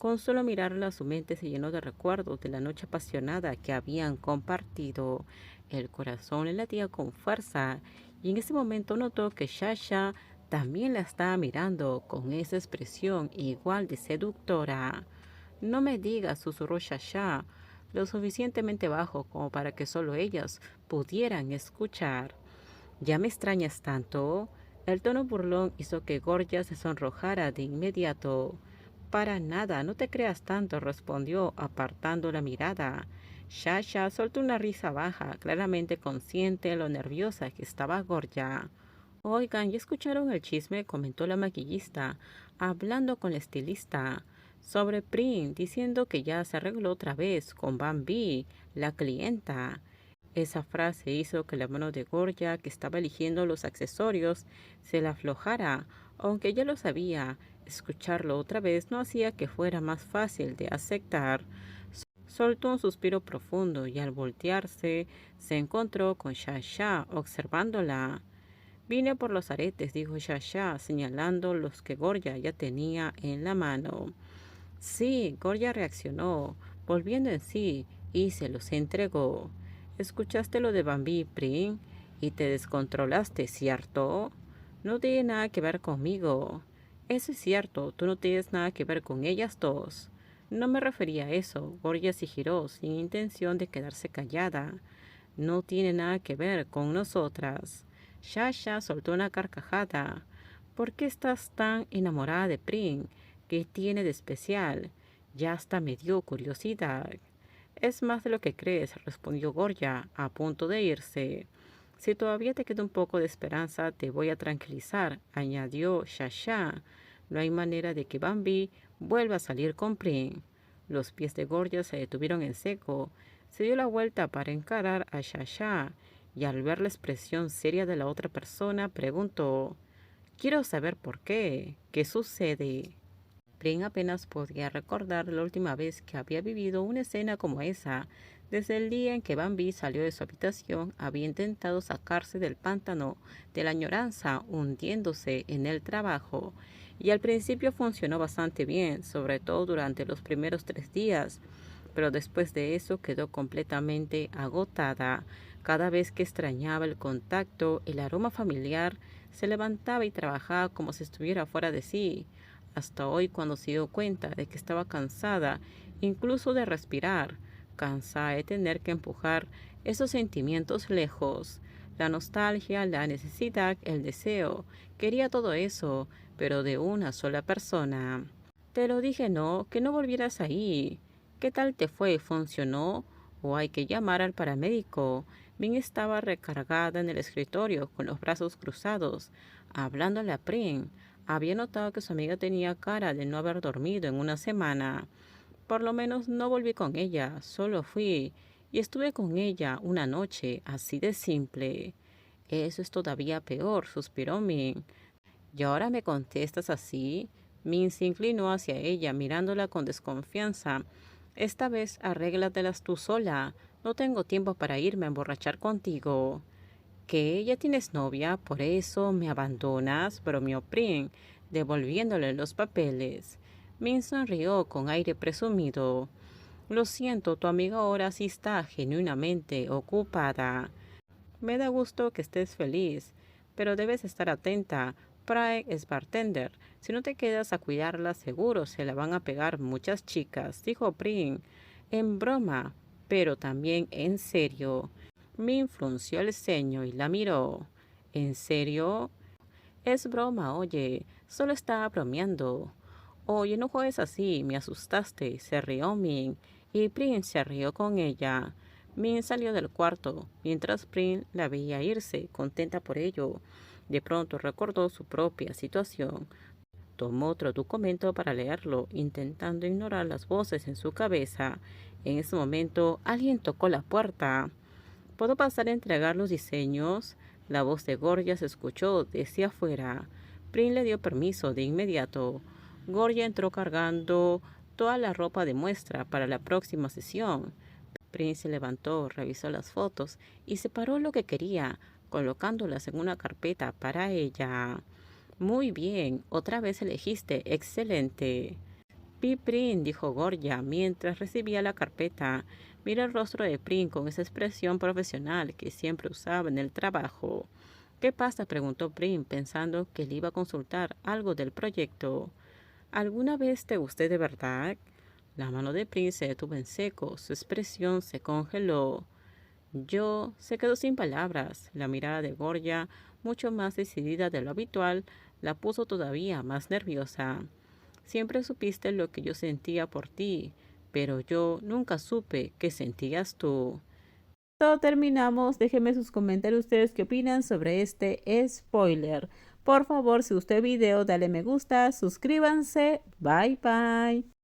Con solo mirarla, su mente se llenó de recuerdos de la noche apasionada que habían compartido. El corazón le latía con fuerza y en ese momento notó que Shasha también la estaba mirando con esa expresión igual de seductora. No me digas, susurró Shasha, lo suficientemente bajo como para que solo ellas pudieran escuchar. ¿Ya me extrañas tanto? El tono burlón hizo que Gorgia se sonrojara de inmediato. Para nada, no te creas tanto, respondió, apartando la mirada. Shasha soltó una risa baja, claramente consciente de lo nerviosa que estaba Gorgia. Oigan, ¿ya escucharon el chisme? Comentó la maquillista, hablando con la estilista sobre Prim, diciendo que ya se arregló otra vez con Bambi, la clienta. Esa frase hizo que la mano de Gorgia, que estaba eligiendo los accesorios, se la aflojara, aunque ya lo sabía. Escucharlo otra vez no hacía que fuera más fácil de aceptar. Soltó un suspiro profundo y al voltearse se encontró con Shasha observándola. Vine por los aretes, dijo Shasha, señalando los que Gorgia ya tenía en la mano. Sí, Gorgia reaccionó, volviendo en sí, y se los entregó. ¿Escuchaste lo de Bambi y Pring? Y te descontrolaste, ¿cierto? No tiene nada que ver conmigo. Eso es cierto, tú no tienes nada que ver con ellas dos. No me refería a eso. Gorgia se giró, sin intención de quedarse callada. No tiene nada que ver con nosotras. Shasha soltó una carcajada. ¿Por qué estás tan enamorada de Pring? ¿Qué tiene de especial? Ya hasta me dio curiosidad. Es más de lo que crees, respondió Gorgia, a punto de irse. Si todavía te queda un poco de esperanza, te voy a tranquilizar, añadió Shasha. No hay manera de que Bambi vuelva a salir con Pring. Los pies de Gorgia se detuvieron en seco. Se dio la vuelta para encarar a Shasha y al ver la expresión seria de la otra persona, preguntó: Quiero saber por qué. ¿Qué sucede? Pring apenas podía recordar la última vez que había vivido una escena como esa. Desde el día en que Bambi salió de su habitación, había intentado sacarse del pantano de la añoranza, hundiéndose en el trabajo. Y al principio funcionó bastante bien, sobre todo durante los primeros 3 días, pero después de eso quedó completamente agotada. Cada vez que extrañaba el contacto, el aroma familiar, se levantaba y trabajaba como si estuviera fuera de sí. Hasta hoy, cuando se dio cuenta de que estaba cansada, incluso de respirar, cansada de tener que empujar esos sentimientos lejos. La nostalgia, la necesidad, el deseo. Quería todo eso, pero de una sola persona. Te lo dije, no, que no volvieras ahí. ¿Qué tal te fue? ¿Funcionó? ¿O hay que llamar al paramédico? Min estaba recargada en el escritorio, con los brazos cruzados, hablándole a Prim. Había notado que su amiga tenía cara de no haber dormido en una semana. Por lo menos no volví con ella, solo fui y estuve con ella una noche, así de simple. Eso es todavía peor, suspiró Min. ¿Y ahora me contestas así? Min se inclinó hacia ella, mirándola con desconfianza. Esta vez arréglatelas tú sola. No tengo tiempo para irme a emborrachar contigo. ¿Qué? ¿Ya tienes novia? ¿Por eso me abandonas? Bromeó Prim, devolviéndole los papeles. Min sonrió con aire presumido. Lo siento, tu amiga ahora sí está genuinamente ocupada. Me da gusto que estés feliz, pero debes estar atenta. Prague es bartender. Si no te quedas a cuidarla, seguro se la van a pegar muchas chicas, dijo Prim, en broma, pero también en serio. Min frunció el ceño y la miró. ¿En serio? Es broma, oye, solo estaba bromeando. Oye, no juegues así, me asustaste, se rió Min, y Prim se rió con ella. Min salió del cuarto, mientras Prim la veía irse, contenta por ello. De pronto recordó su propia situación. Tomó otro documento para leerlo, intentando ignorar las voces en su cabeza. En ese momento, alguien tocó la puerta. ¿Puedo pasar a entregar los diseños? La voz de Gorgia se escuchó desde afuera. Prim le dio permiso de inmediato. Gorgia entró cargando toda la ropa de muestra para la próxima sesión. Prim se levantó, revisó las fotos y separó lo que quería, colocándolas en una carpeta para ella. Muy bien, otra vez elegiste, excelente. Vi Prin, dijo Gorgia mientras recibía la carpeta. Mira el rostro de Prin con esa expresión profesional que siempre usaba en el trabajo. ¿Qué pasa?, preguntó Prin, pensando que le iba a consultar algo del proyecto. ¿Alguna vez te gusté de verdad? La mano de Prin se detuvo en seco, su expresión se congeló. Yo se quedó sin palabras. La mirada de Gorgia, mucho más decidida de lo habitual, la puso todavía más nerviosa. Siempre supiste lo que yo sentía por ti, pero yo nunca supe qué sentías tú. Todo terminamos. Déjenme sus comentarios ustedes qué opinan sobre este spoiler. Por favor, si gustó el video, dale me gusta, suscríbanse. Bye bye.